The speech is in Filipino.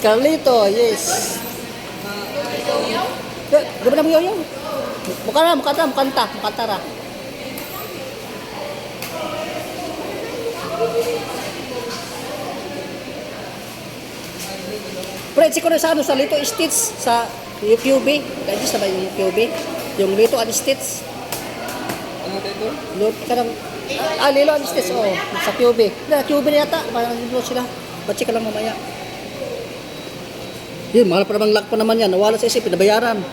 Carlito, yes. Di ba na mo yoyo? Mukanta ra. Pre, si ko na sa ano, sa Lito Stitch, sa UQB. Kaya sa ba yung UQB? Yung Lito and Stitch. Ano dito? Kanang, Lilo and Stitch, oo. Sa QB. QB na yata. Parang nandito sila. Patsika lang mamaya. Yun, mahal pa namang lock pa naman yan. Nawala sa isip, pinabayaran.